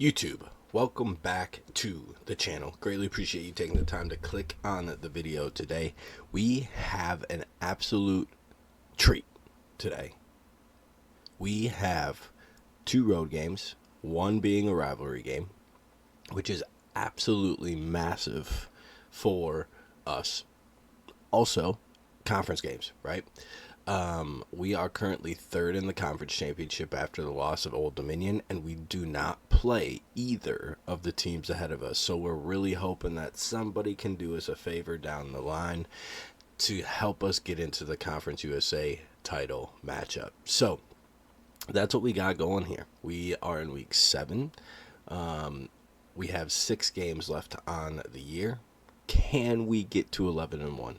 YouTube, welcome back to the channel. Greatly appreciate you taking the time to click on the video today. We have an absolute treat today. We have two road games, one being a rivalry game, which is absolutely massive for us. Also, conference games, right? We are currently third in the conference championship after the loss of Old Dominion, and we do not play either of the teams ahead of us. So we're really hoping that somebody can do us a favor down the line to help us get into the Conference USA title matchup. So that's what we got going here. We are in week 7. We have 6 games left on the year. Can we get to 11-1?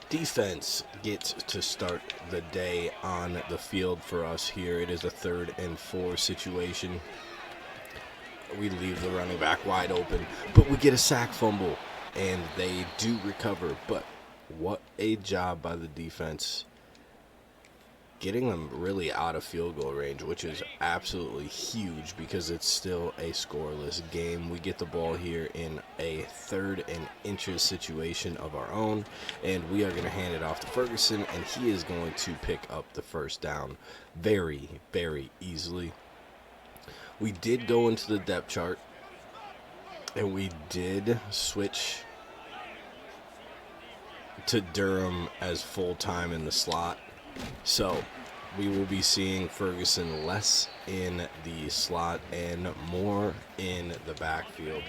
Defense gets to start the day on the field for us here. It is a 3rd and 4 situation. We leave the running back wide open, but we get a sack fumble, and they do recover. But what a job by the defense getting them really out of field goal range, which is absolutely huge because it's still a scoreless game. We get the ball here in a 3rd and inches situation of our own, and we are going to hand it off to Ferguson, and he is going to pick up the first down very, very easily. We did go into the depth chart, and we did switch to Durham as full-time in the slot. So we will be seeing Ferguson less in the slot and more in the backfield.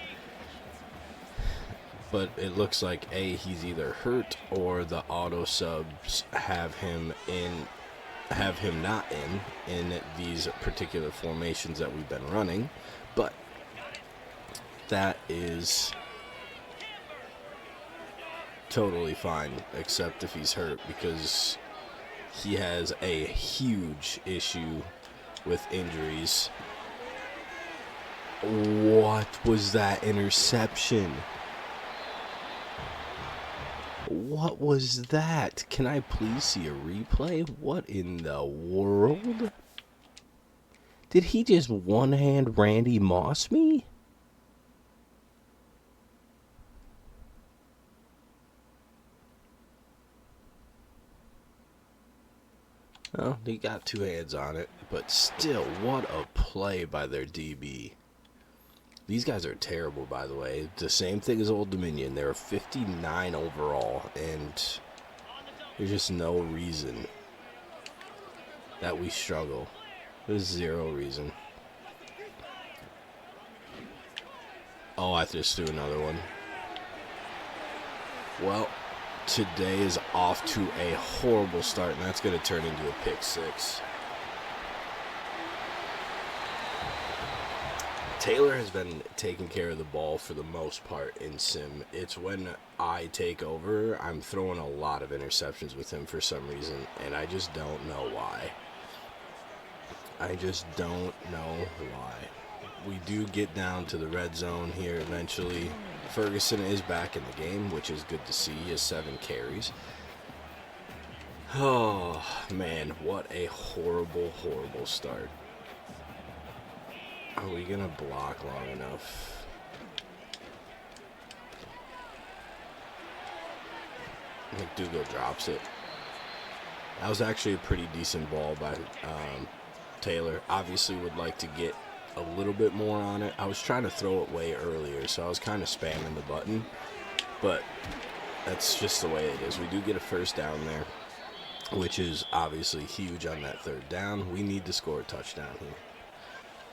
But it looks like he's either hurt or the auto subs have him not in these particular formations that we've been running. But that is totally fine, except if he's hurt, because he has a huge issue with injuries. What was that interception? What was that? Can I please see a replay? What in the world? Did he just one-hand Randy Moss me? Well, he got 2 hands on it, but still, what a play by their DB. These guys are terrible, by the way. The same thing as Old Dominion. They're 59 overall, and there's just no reason that we struggle. There's 0 reason. Oh, I just threw another one. Well, today is off to a horrible start, and that's going to turn into a pick 6. Taylor has been taking care of the ball for the most part in sim. It's when I take over, I'm throwing a lot of interceptions with him for some reason, and I just don't know why. I just don't know why. We do get down to the red zone here eventually. Ferguson is back in the game, which is good to see. He has 7 carries. Oh, man, what a horrible, horrible start. Are we going to block long enough? McDougal drops it. That was actually a pretty decent ball by Taylor. Obviously would like to get a little bit more on it. I was trying to throw it way earlier, so I was kind of spamming the button, but that's just the way it is. We do get a first down there, which is obviously huge on that 3rd down. We need to score a touchdown here.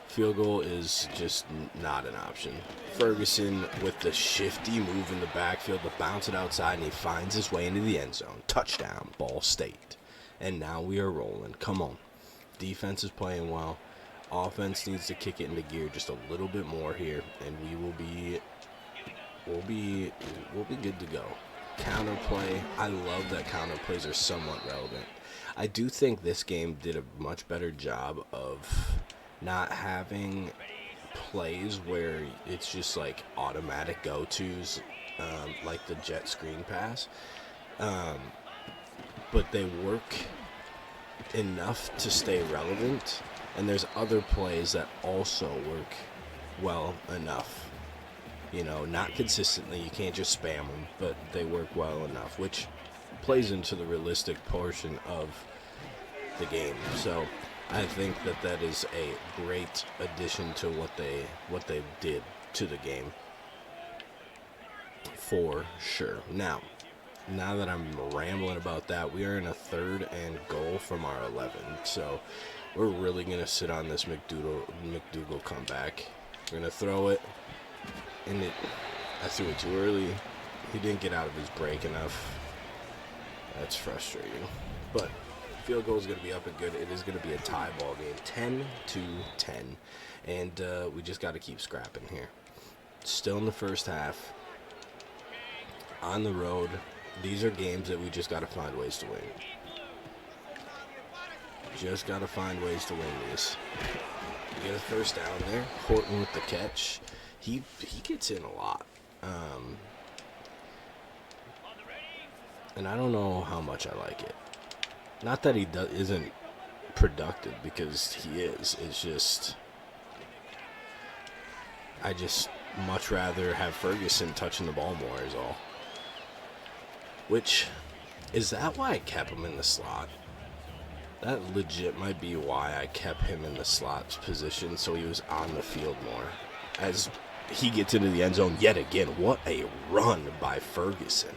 Field goal is just not an option. Ferguson with the shifty move in the backfield to bounce it outside, and he finds his way into the end zone. Touchdown, Ball State. And now we are rolling. Come on. Defense is playing well. Offense needs to kick it into gear just a little bit more here, and we'll be good to go. Counterplay. I love that counterplays are somewhat relevant. I do think this game did a much better job of not having plays where it's just like automatic go-tos, like the jet screen pass, but they work enough to stay relevant And there's other plays that also work well enough. You know, not consistently. You can't just spam them, but they work well enough, which plays into the realistic portion of the game. So I think that that is a great addition to what they did to the game, for sure. Now that I'm rambling about that, we are in a 3rd and goal from our 11. So we're really going to sit on this McDougal comeback. We're going to throw it. And I threw it too early. He didn't get out of his break enough. That's frustrating. But field goal is going to be up and good. It is going to be a tie ball game. 10-10. And we just got to keep scrapping here. Still in the first half. On the road. These are games that we just got to find ways to win. Just got to find ways to win these. We get a first down there. Horton with the catch. He gets in a lot. And I don't know how much I like it. Not that he isn't productive, because he is. It's just, I just much rather have Ferguson touching the ball more is all. Which, is that why I kept him in the slot? That legit might be why I kept him in the slot position, so he was on the field more. As he gets into the end zone yet again. What a run by Ferguson.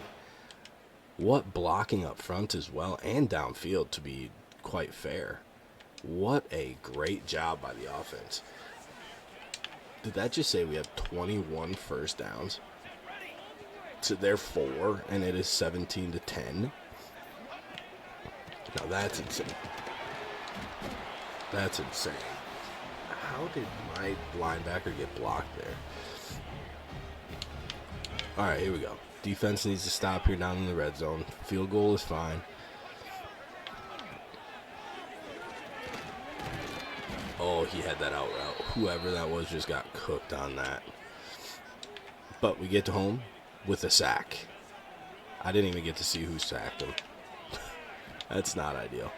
What blocking up front as well, and downfield, to be quite fair. What a great job by the offense. Did that just say we have 21 first downs? So they're 4, and it is 17-10. Now that's insane. That's insane. How did my linebacker get blocked there? All right, here we go. Defense needs to stop here down in the red zone. Field goal is fine. Oh, he had that out route. Whoever that was just got cooked on that. But we get to home with a sack. I didn't even get to see who sacked him. That's not ideal.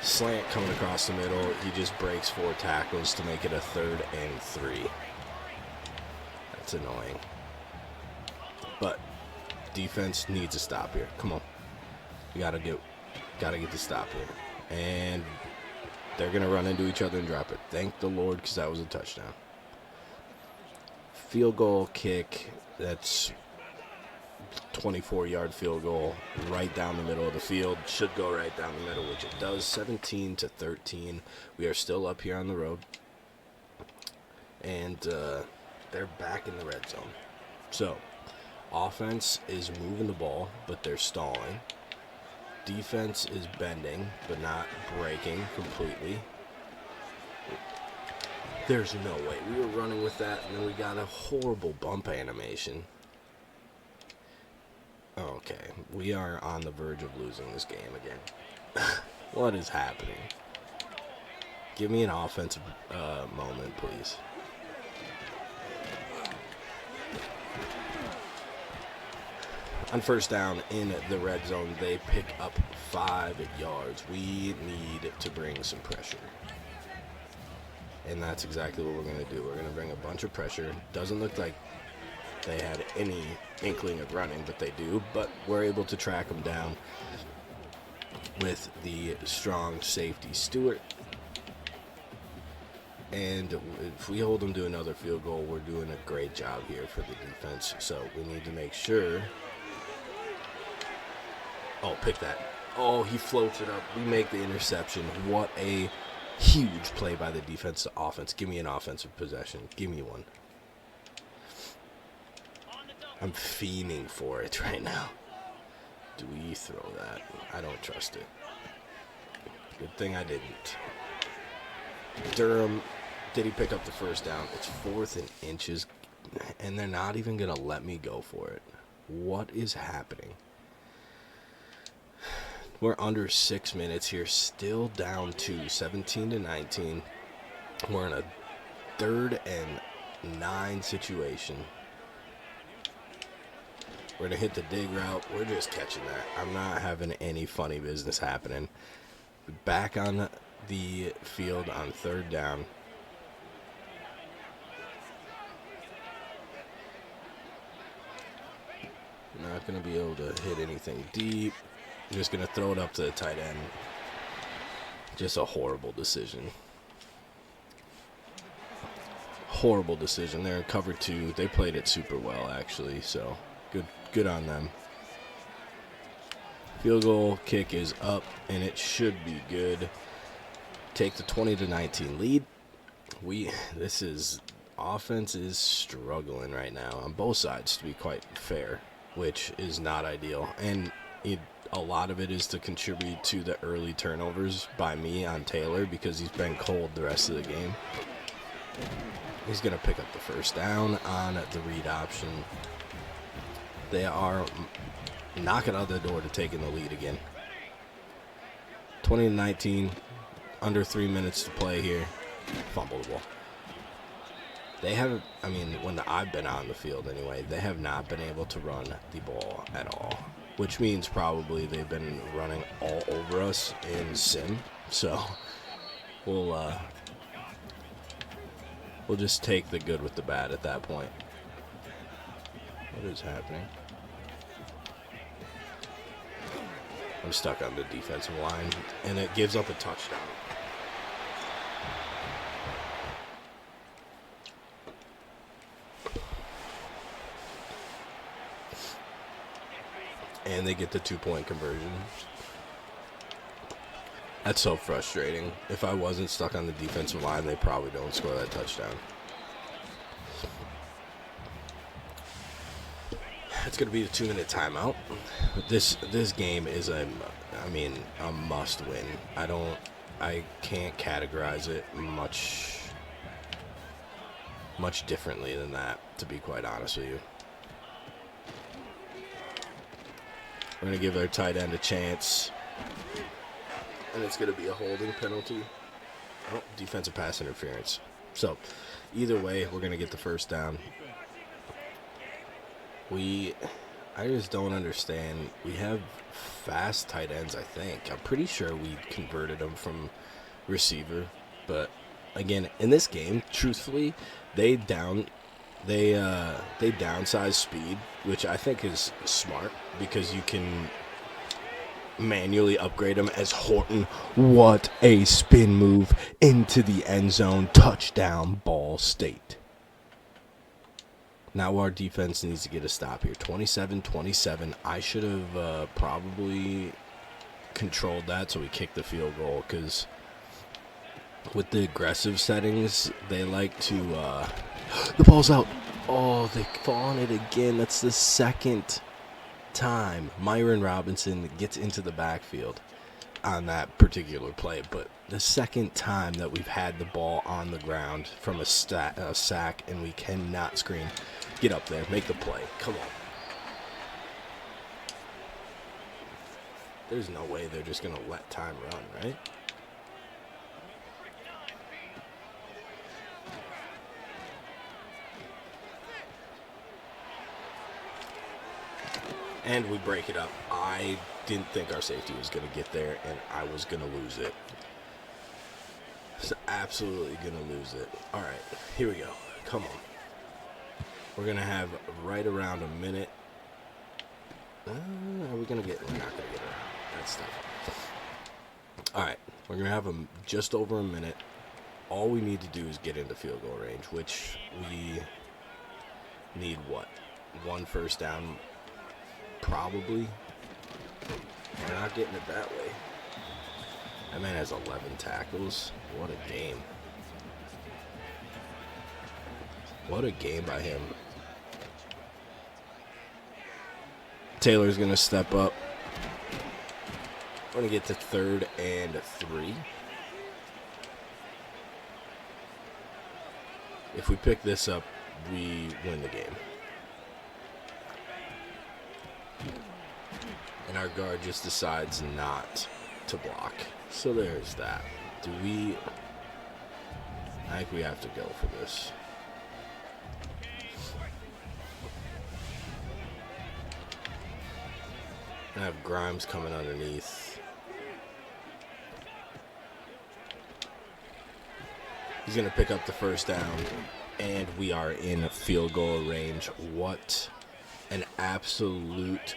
Slant coming across the middle. He just breaks 4 tackles to make it a 3rd and 3. That's annoying. But defense needs to stop here. Come on. We gotta get the stop here. And they're gonna run into each other and drop it. Thank the Lord, because that was a touchdown. Field goal kick. That's 24-yard field goal right down the middle of the field. Should go right down the middle, which it does. 17-13. We are still up here on the road. And they're back in the red zone. So, offense is moving the ball, but they're stalling. Defense is bending, but not breaking completely. There's no way. We were running with that, and then we got a horrible bump animation. Okay, we are on the verge of losing this game again. What is happening? Give me an offensive moment, please. On first down in the red zone, they pick up 5 yards. We need to bring some pressure. And that's exactly what we're going to do. We're going to bring a bunch of pressure. Doesn't look like they had any inkling of running, but they do. But we're able to track them down with the strong safety Stewart. And if we hold them to another field goal, we're doing a great job here for the defense. So we need to make sure. Oh, pick that. Oh, he floats it up. We make the interception. What a huge play by the defense to offense. Give me an offensive possession. Give me one. I'm fiending for it right now. Do we throw that? I don't trust it. Good thing I didn't. Durham, did he pick up the first down? It's 4th and inches, and they're not even going to let me go for it. What is happening? We're under 6 minutes here, still down to 17-19. We're in a 3rd and 9 situation. We're going to hit the dig route. We're just catching that. I'm not having any funny business happening. Back on the field on 3rd down. Not going to be able to hit anything deep. Just going to throw it up to the tight end. Just a horrible decision. Horrible decision. They're in cover 2. They played it super well, actually, so good on them. Field goal kick is up, and it should be good. Take the 20-19 lead. Offense is struggling right now on both sides, to be quite fair, which is not ideal. And a lot of it is to contribute to the early turnovers by me on Taylor, because he's been cold the rest of the game. He's going to pick up the 1st down on the read option. They are knocking out the door to taking the lead again. 20-19, under 3 minutes to play here. Fumble the ball. They haven't, when I've been on the field anyway, they have not been able to run the ball at all, which means probably they've been running all over us in sim. So we'll just take the good with the bad at that point. What is happening? I'm stuck on the defensive line, and it gives up a touchdown. And they get the 2-point conversion. That's so frustrating. If I wasn't stuck on the defensive line, they probably don't score that touchdown. It's going to be a 2-minute timeout. This game is a must win. I can't categorize it much differently than that, to be quite honest with you. We're going to give our tight end a chance. And it's going to be a holding penalty. Oh, defensive pass interference. So, either way, we're going to get the 1st down. I just don't understand. We have fast tight ends, I think. I'm pretty sure we converted them from receiver. But, again, in this game, truthfully, they downsize speed, which I think is smart, because you can manually upgrade him as Horton. What a spin move into the end zone. Touchdown, Ball State. Now our defense needs to get a stop here. 27-27. I should have probably controlled that so we kicked the field goal, because with the aggressive settings, they like to... the ball's out. Oh, they fall on it again. That's the 2nd time Myron Robinson gets into the backfield on that particular play, but the 2nd time that we've had the ball on the ground from a sack, and we cannot screen. Get up there, make the play. Come on. There's no way they're just going to let time run, right? And we break it up. I didn't think our safety was going to get there, and I was going to lose it. Just absolutely going to lose it. All right, here we go. Come on. We're going to have right around a minute. Are we going to get... We're not going to get around that stuff. All right, we're going to have just over a minute. All we need to do is get into field goal range, which we need, what? 1 first down, probably. We're not getting it that way. That man has 11 tackles. What a game. What a game by him. Taylor's going to step up. We're going to get to 3rd and 3. If we pick this up, we win the game. And our guard just decides not to block. So there's that. I think we have to go for this. I have Grimes coming underneath. He's going to pick up the first down, and we are in field goal range. What an absolute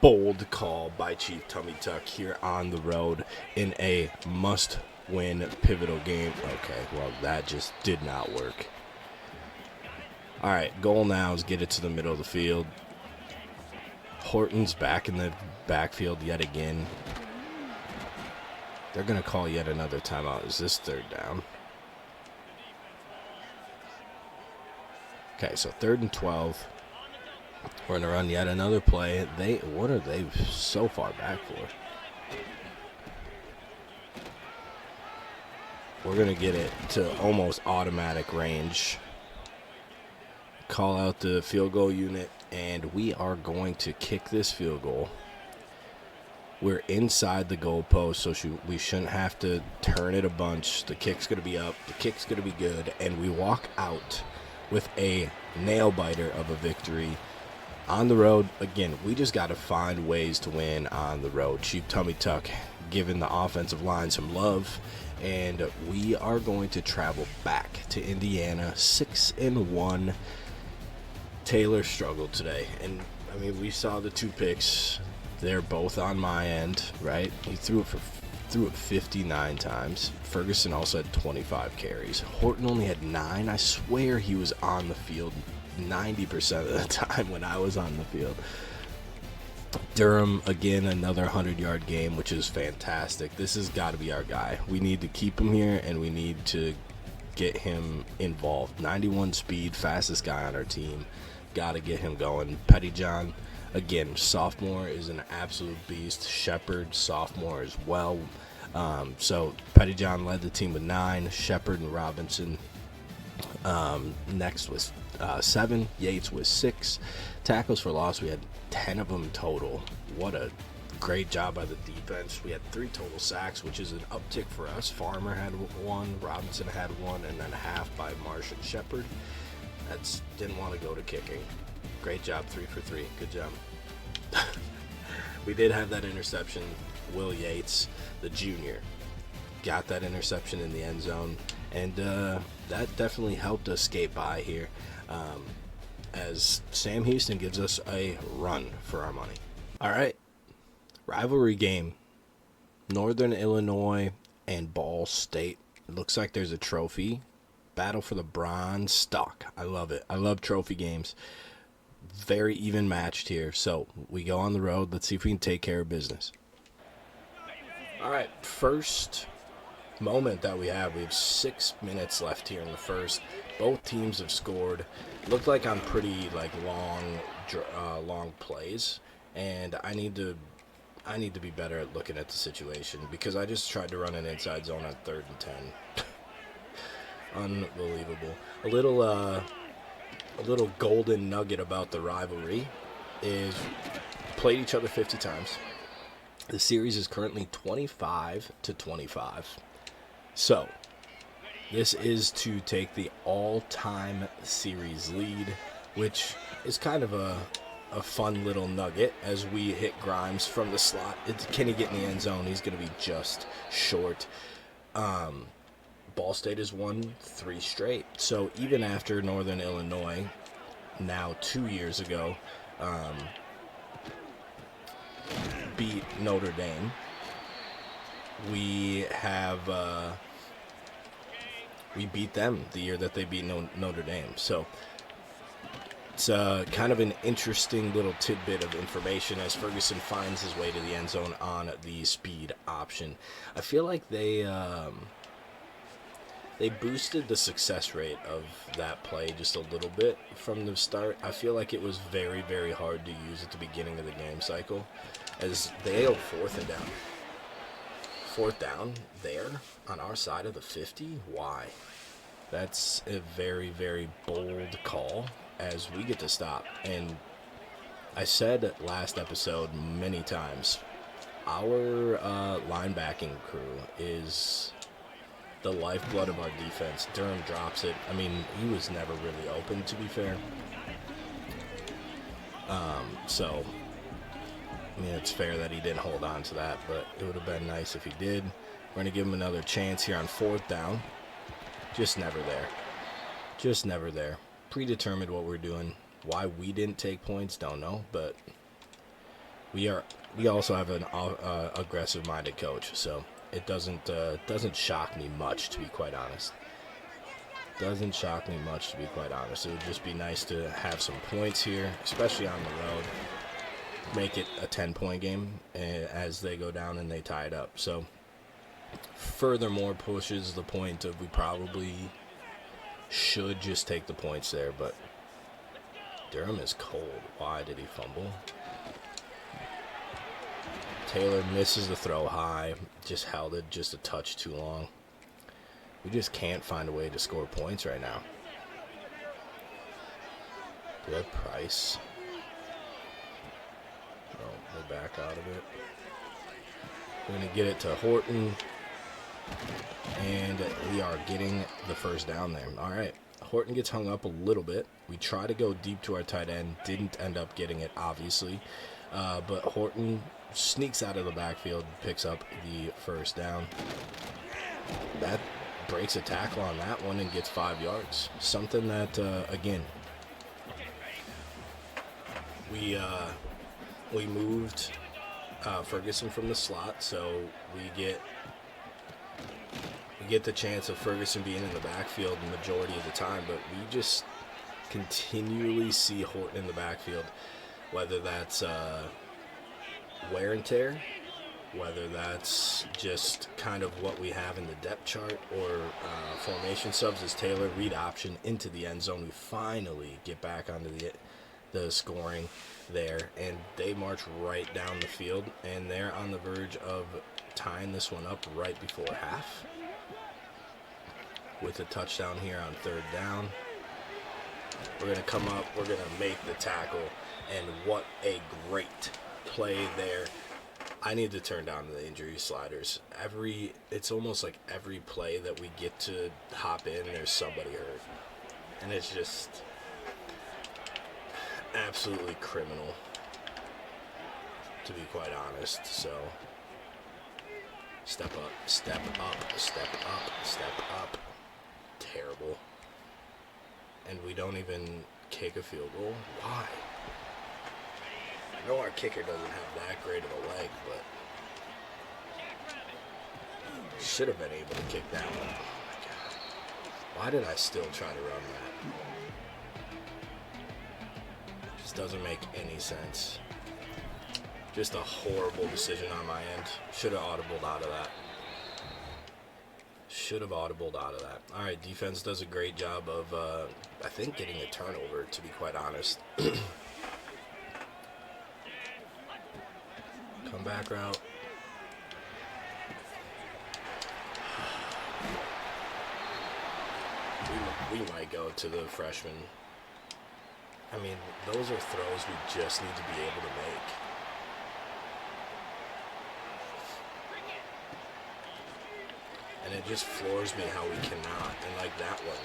bold call by Chief Tummy Tuck here on the road in a must-win pivotal game. Okay, well, that just did not work. All right, goal now is get it to the middle of the field. Horton's back in the backfield yet again. They're going to call yet another timeout. Is this third down? Okay, so 3rd and 12. We're going to run yet another play. What are they so far back for? We're going to get it to almost automatic range. Call out the field goal unit, and we are going to kick this field goal. We're inside the goalpost, so we shouldn't have to turn it a bunch. The kick's going to be up. The kick's going to be good, and we walk out with a nail-biter of a victory on the road. Again, we just got to find ways to win on the road. Cheap Tummy Tuck giving the offensive line some love, and we are going to travel back to Indiana 6-1. Taylor struggled today, and I mean, we saw the 2 picks. They're both on my end, right? He threw it 59 times. Ferguson also had 25 carries. Horton only had 9. I swear he was on the field 90% of the time when I was on the field. Durham, again, another 100-yard game, which is fantastic. This has got to be our guy. We need to keep him here, and we need to get him involved. 91 speed, fastest guy on our team. Got to get him going. Pettyjohn, again, sophomore, is an absolute beast. Shepard, sophomore as well. So Pettyjohn led the team with 9. Shepard and Robinson next was 7. Yates was 6. Tackles for loss, we had 10 of them total. What a great job by the defense. We had 3 total sacks, which is an uptick for us. Farmer had 1, Robinson had 1, and then half by Marsh and Shepard. Didn't want to go to kicking. Great job, 3 for 3. Good job. We did have that interception. Will Yates, the junior, got that interception in the end zone, and that definitely helped us skate by here as Sam Houston gives us a run for our money. All right, rivalry game, Northern Illinois and Ball State. It looks like there's a trophy. Battle for the bronze stock. I love it. I love trophy games. Very even matched here. So we go on the road. Let's see if we can take care of business. All right, first moment that we have 6 minutes left here in the first. Both teams have scored. Looked like on pretty long plays, and I need to be better at looking at the situation because I just tried to run an inside zone on 3rd and 10. Unbelievable. A little golden nugget about the rivalry is played each other 50 times. The series is currently 25-25. So this is to take the all-time series lead, which is kind of a fun little nugget as we hit Grimes from the slot. Can he get in the end zone? He's going to be just short. Ball State has won 3 straight. So even after Northern Illinois, now 2 years ago, beat Notre Dame, we beat them the year that they beat Notre Dame. So it's kind of an interesting little tidbit of information as Ferguson finds his way to the end zone on the speed option. I feel like they boosted the success rate of that play just a little bit from the start. I feel like it was very, very hard to use at the beginning of the game cycle as they held 4th and down. 4th down there on our side of the 50? Why? That's a very, very bold call as we get to stop. And I said last episode many times, our linebacking crew is the lifeblood of our defense. Durham drops it. I mean, he was never really open, to be fair. So, I mean, it's fair that he didn't hold on to that, but it would have been nice if he did. We're going to give him another chance here on 4th down. Just never there. Just never there. Predetermined what we're doing. Why we didn't take points, don't know, but we also have an aggressive-minded coach, so it doesn't shock me much, to be quite honest. Doesn't shock me much, to be quite honest. It would just be nice to have some points here, especially on the road. Make it a 10-point game as they go down and they tie it up. So, furthermore, pushes the point of we probably should just take the points there, but Durham is cold. Why did he fumble? Taylor misses the throw high. Just held it just a touch too long. We just can't find a way to score points right now. Good Price. Oh, we're back out of it. We're going to get it to Horton. And we are getting the first down there. All right. Horton gets hung up a little bit. We try to go deep to our tight end. Didn't end up getting it, obviously. But Horton sneaks out of the backfield, picks up the first down. That breaks a tackle on that one and gets 5 yards. Something that, again, we moved Ferguson from the slot, so we get the chance of Ferguson being in the backfield the majority of the time, but we just continually see Horton in the backfield, whether that's wear and tear, whether that's just kind of what we have in the depth chart, or formation subs as Taylor, read option into the end zone. We finally get back onto the scoring there, and they march right down the field, and they're on the verge of tying this one up right before half with a touchdown here on third down. We're going to come up, we're going to make the tackle, and what a great play there. I need to turn down the injury sliders. It's almost like every play that we get to hop in, there's somebody hurt. And it's just absolutely criminal, to be quite honest. So, step up, step up, step up, step up. Terrible. And we don't even kick a field goal. Why? I know our kicker doesn't have that great of a leg, but should have been able to kick that one. Oh my God. Why did I still try to run that? Just doesn't make any sense. Just a horrible decision on my end. Should have audibled out of that. All right, defense does a great job of, I think, getting a turnover, to be quite honest. Comeback route. We might go to the freshman. I mean, those are throws we just need to be able to make. And it just floors me how we cannot. And like that one.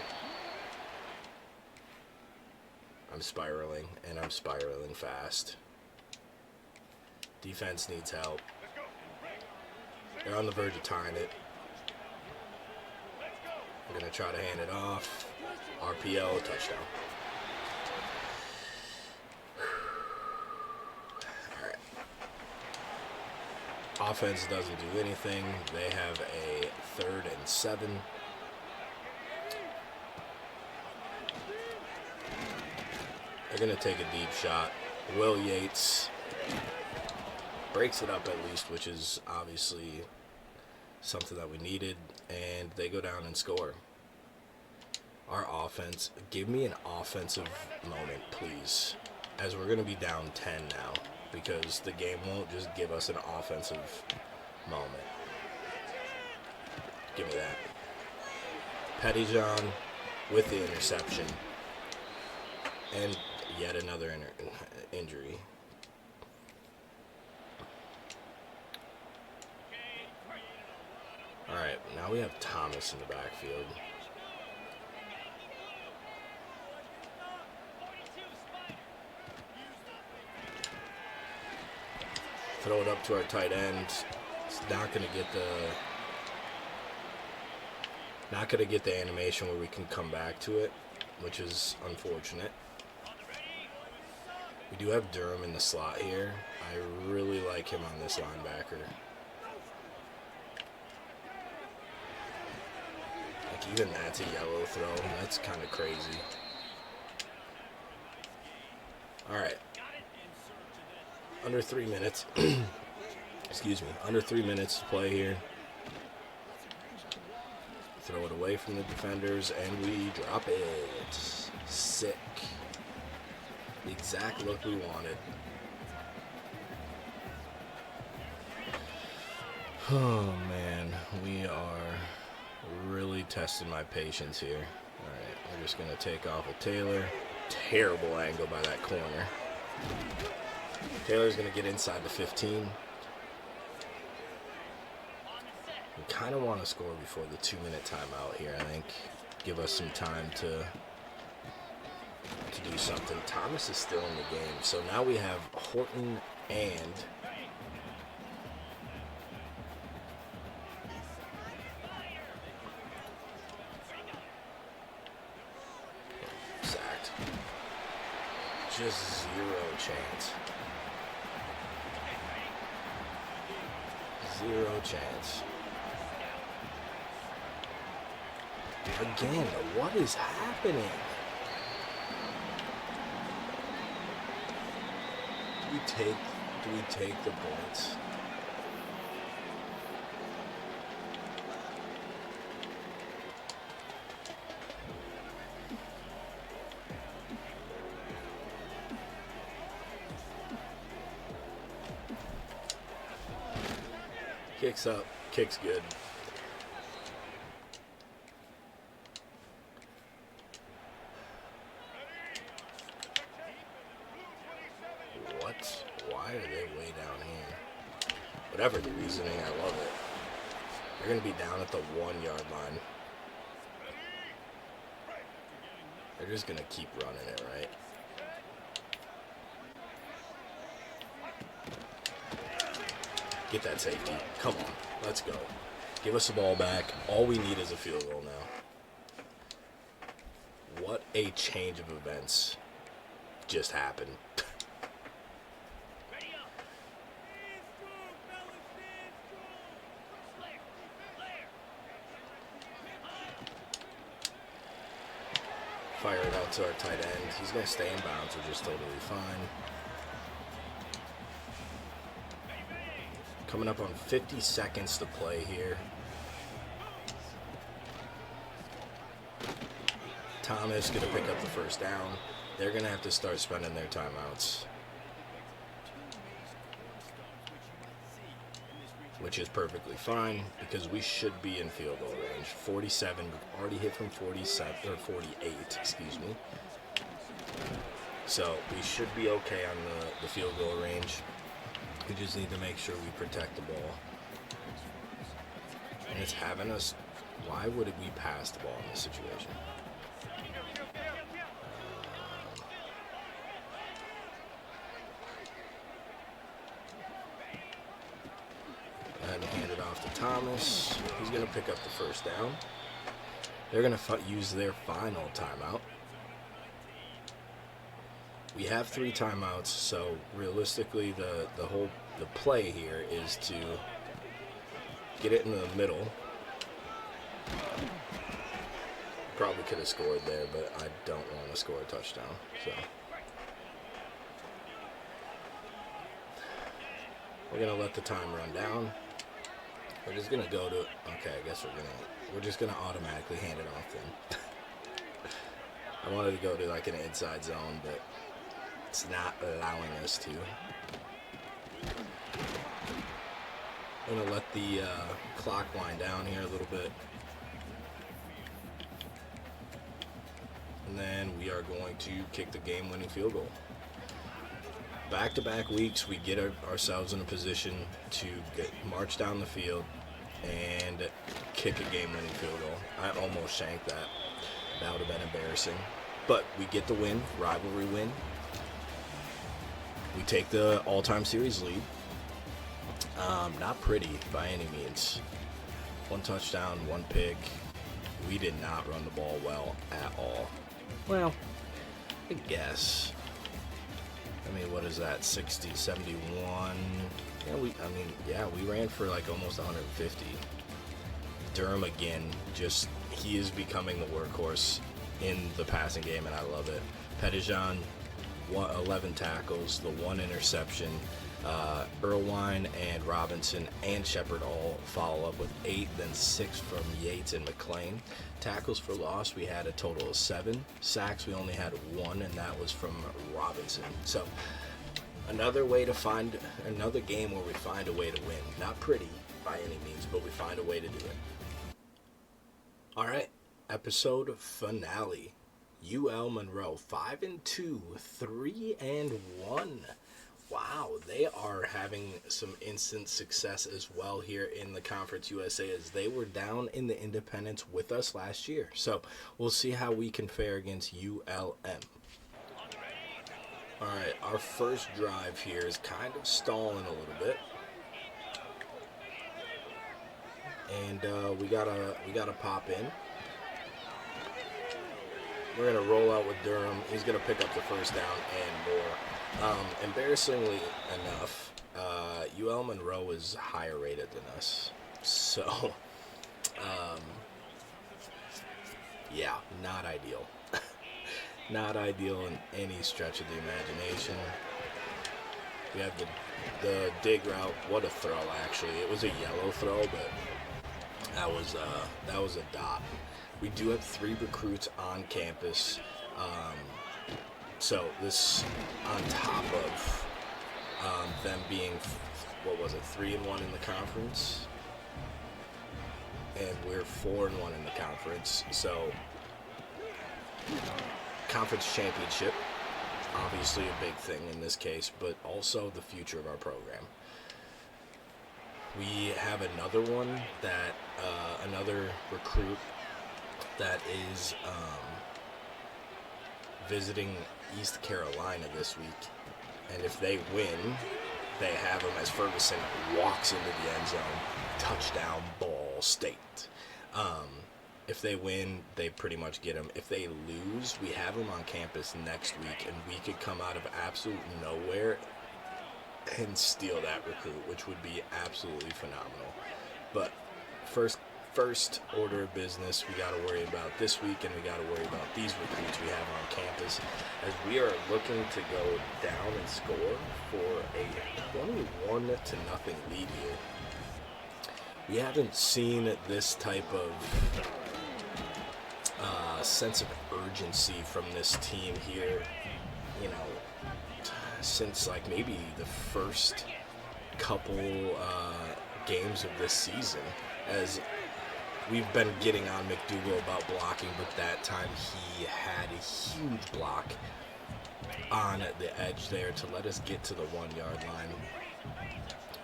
I'm spiraling, and I'm spiraling fast. Defense needs help. They're on the verge of tying it. We're going to try to hand it off. RPO, touchdown. All right. Offense doesn't do anything. They have a 3rd and 7. They're going to take a deep shot. Will Yates breaks it up at least, which is obviously something that we needed, and they go down and score. Our offense, give me an offensive moment, please, as we're going to be down 10 now, because the game won't just give us an offensive moment. Give me that. Pettyjohn with the interception, and yet another injury. All right, now we have Thomas in the backfield. Throw it up to our tight end. It's not going to get Not going to get the animation where we can come back to it, which is unfortunate. We do have Durham in the slot here. I really like him on this linebacker. Like, even that's a yellow throw. That's kind of crazy. All right. Under 3 minutes. Excuse me. Under 3 minutes to play here. Throw it away from the defenders, and we drop it. Sick. The exact look we wanted. Oh, man. We are really testing my patience here. All right, we're just going to take off with Taylor. Terrible angle by that corner. Taylor's going to get inside the 15. We kind of want to score before the 2-minute timeout here, I think. Give us some time to do something. Thomas is still in the game. So now we have Horton and sacked. Just zero chance. Zero chance. Again, what is happening? Do we take the points? Kicks up, kicks good. Why are they way down here? Whatever the reasoning, I love it. They're going to be down at the 1-yard line. They're just going to keep running it, right? Get that safety. Come on. Let's go. Give us the ball back. All we need is a field goal now. What a change of events just happened. Fire it out to our tight end. He's going to stay in bounds, which is totally fine. Coming up on 50 seconds to play here. Thomas going to pick up the first down. They're going to have to start spending their timeouts, which is perfectly fine because we should be in field goal range. 47, we've already hit from 47 or 48, excuse me. So we should be okay on the field goal range. We just need to make sure we protect the ball. And it's having us. Why would we pass the ball in this situation? And hand it off to Thomas. He's going to pick up the first down. They're going to use their final timeout. We have 3 timeouts, so realistically the play here is to get it in the middle. Probably could have scored there, but I don't want to score a touchdown. So we're going to let the time run down. We're just going to go to, okay, I guess we're just going to automatically hand it off then. I wanted to go to like an inside zone, but it's not allowing us to. I'm going to let the clock wind down here a little bit. And then we are going to kick the game-winning field goal. Back-to-back weeks, we get ourselves in a position to march down the field and kick a game-winning field goal. I almost shanked that. That would have been embarrassing. But we get the win, rivalry win. We take the all-time series lead. Not pretty by any means. 1 touchdown, 1 pick. We did not run the ball well at all. Well, I guess. I mean, what is that? 60, 71. Yeah, we ran for like almost 150. Durham again, he is becoming the workhorse in the passing game, and I love it. Pettijohn, 11 tackles, the 1 interception. Irwine and Robinson and Shepard all follow up with 8, then 6 from Yates and McLean. Tackles for loss, we had a total of 7. Sacks, we only had 1, and that was from Robinson. So another game where we find a way to win. Not pretty by any means, but we find a way to do it. All right, episode finale. UL Monroe 5-2, 3-1. Wow, they are having some instant success as well here in the Conference USA, as they were down in the independents with us last year. So we'll see how we can fare against ULM. All right, our first drive here is kind of stalling a little bit, and we gotta pop in. We're gonna roll out with Durham. He's gonna pick up the first down and more. Embarrassingly enough, UL Monroe is higher rated than us. So, yeah, not ideal. Not ideal in any stretch of the imagination. We have the dig route. What a throw, actually. It was a yellow throw, but that was a dot. We do have 3 recruits on campus. So this on top of them being, 3-1 in the conference, and we're 4-1 in the conference. So conference championship, obviously a big thing in this case, but also the future of our program. We have another one that another recruit that is visiting East Carolina this week, and if they win, they have him as Ferguson walks into the end zone, touchdown, Ball State. If they win, they pretty much get him. If they lose, we have him on campus next week, and we could come out of absolute nowhere and steal that recruit, which would be absolutely phenomenal. But first order of business, we got to worry about this week, and we got to worry about these recruits we have on campus, as we are looking to go down and score for a 21-0 lead here. We haven't seen this type of sense of urgency from this team here, since like maybe the first couple games of this season, as we've been getting on McDougal about blocking, but that time he had a huge block on the edge there to let us get to the 1-yard line.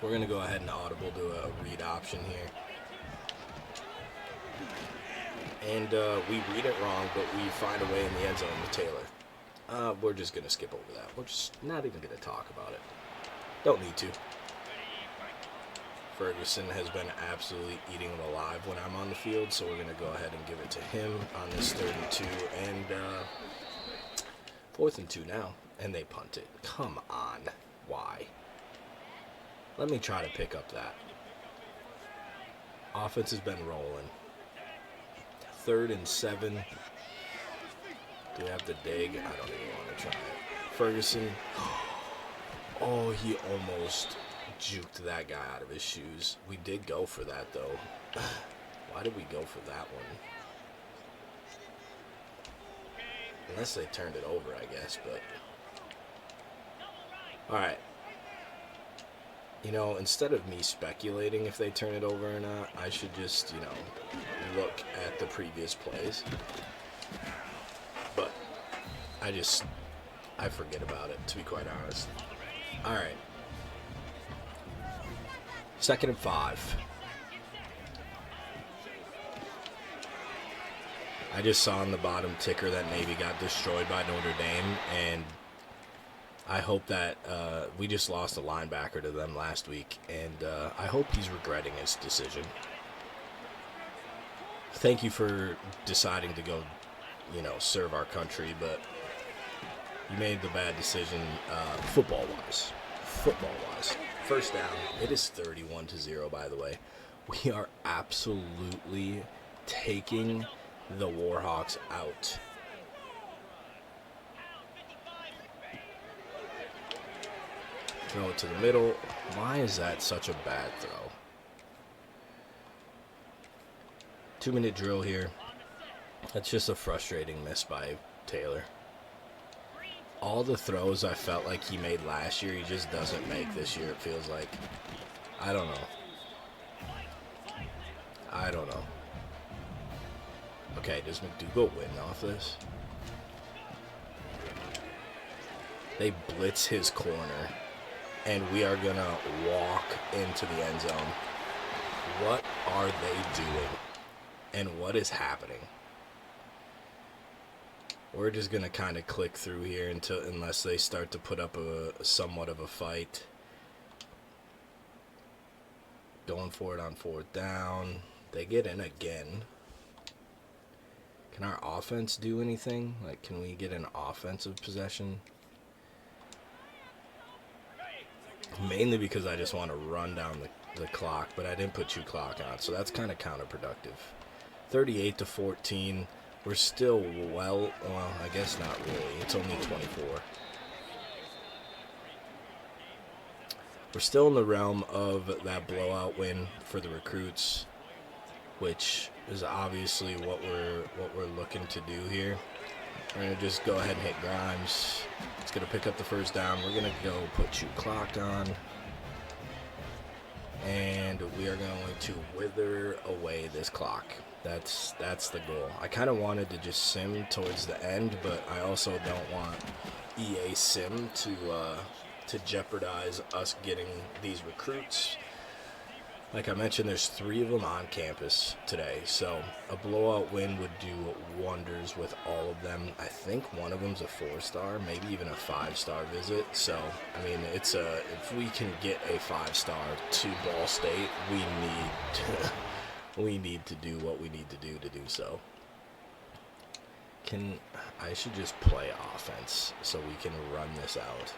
We're going to go ahead and audible to a read option here. And we read it wrong, but we find a way in the end zone with Taylor. We're just going to skip over that. We're just not even going to talk about it. Don't need to. Ferguson has been absolutely eating them alive when I'm on the field, so we're going to go ahead and give it to him on this 3rd and 2, and 4th and 2 now, and they punt it. Come on. Why? Let me try to pick up that. Offense has been rolling. 3rd and 7. Do we have the dig? I don't even want to try it. Ferguson. Oh, he almost juked that guy out of his shoes. We did go for that, though. Why did we go for that one? Unless they turned it over, I guess, but... Alright. Instead of me speculating if they turn it over or not, I should just, look at the previous plays. But I forget about it, to be quite honest. Alright. 2nd and 5. I just saw on the bottom ticker that Navy got destroyed by Notre Dame, and I hope that we just lost a linebacker to them last week, and I hope he's regretting his decision. thank you for deciding to go, serve our country, but you made the bad decision football-wise. Football-wise. First down. It is 31-0, by the way. We are absolutely taking the Warhawks out. Throw it to the middle. Why is that such a bad throw? 2-minute drill here. That's just a frustrating miss by Taylor. All the throws I felt like he made last year, he just doesn't make this year, it feels like. I don't know. Okay, does McDougal win off this? They blitz his corner, and we are going to walk into the end zone. What are they doing? And what is happening? We're just going to kind of click through here unless they start to put up somewhat of a fight. Going for it on 4th down. They get in again. Can our offense do anything? Like, can we get an offensive possession? Mainly because I just want to run down the clock, but I didn't put 2 clock on, so that's kind of counterproductive. 38-14. We're still well, I guess not really. It's only 24. We're still in the realm of that blowout win for the recruits, which is obviously what we're looking to do here. We're going to just go ahead and hit Grimes. It's going to pick up the first down. We're going to go put 2 clock on. And we are going to wither away this clock. That's the goal. I kind of wanted to just sim towards the end, but I also don't want EA Sim to jeopardize us getting these recruits. Like I mentioned, there's 3 of them on campus today, so a blowout win would do wonders with all of them. I think one of them's a 4-star, maybe even a 5-star visit. So, I mean, if we can get a 5-star to Ball State, we need to do what we need to do so. I should just play offense so we can run this out.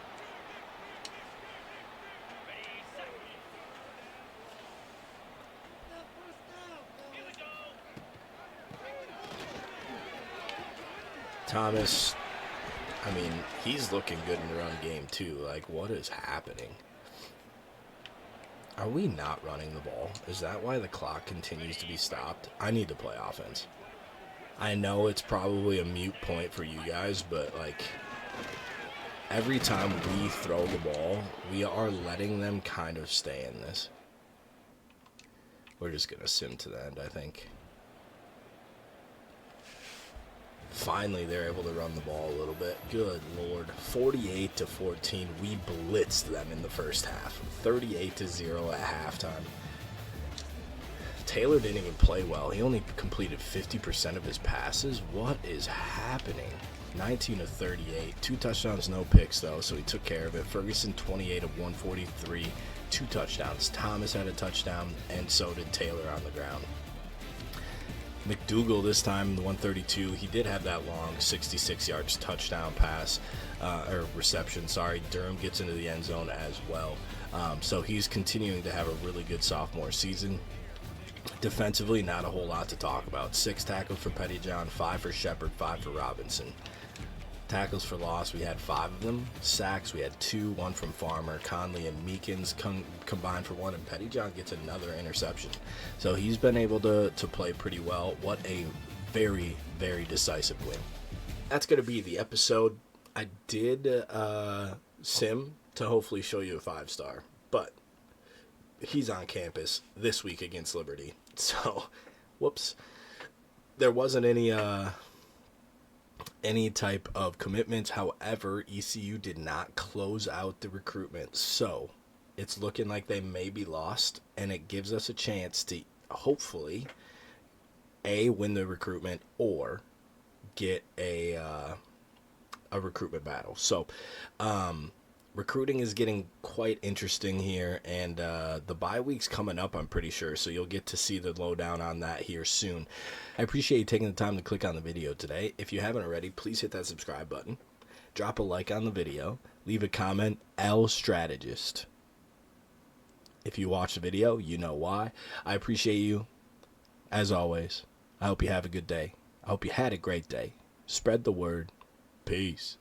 Thomas, I mean, he's looking good in the run game too. Like, what is happening? Are we not running the ball? Is that why the clock continues to be stopped? I need to play offense. I know it's probably a moot point for you guys, but, like, every time we throw the ball, we are letting them kind of stay in this. We're just going to sim to the end, I think. Finally, they're able to run the ball a little bit. Good Lord. 48-14. We blitzed them in the first half. 38-0 at halftime. Taylor didn't even play well. He only completed 50% of his passes. What is happening? 19-38. 2 touchdowns, no picks, though, so he took care of it. Ferguson, 28 of 143. 2 touchdowns. Thomas had a touchdown, and so did Taylor on the ground. McDougal this time, the 132, he did have that long 66 yards touchdown pass, or reception, sorry. Durham gets into the end zone as well. So he's continuing to have a really good sophomore season. Defensively, not a whole lot to talk about. 6 tackles for Pettyjohn, 5 for Shepard, 5 for Robinson. Tackles for loss, we had 5 of them. Sacks, we had 2, 1 from Farmer. Conley and Meekins combined for 1, and Pettyjohn gets another interception. So he's been able to play pretty well. What a very, very decisive win. That's going to be the episode. I did sim to hopefully show you a 5-star, but he's on campus this week against Liberty. So, whoops. There wasn't any type of commitments. However, ECU did not close out the recruitment, so it's looking like they may be lost, and it gives us a chance to hopefully win the recruitment or get a recruitment battle. So recruiting is getting quite interesting here, and the bye week's coming up, I'm pretty sure, so you'll get to see the lowdown on that here soon. I appreciate you taking the time to click on the video today. If you haven't already, please hit that subscribe button, drop a like on the video, leave a comment, L Strategist. If you watch the video, you know why. I appreciate you. As always, I hope you have a good day. I hope you had a great day. Spread the word. Peace.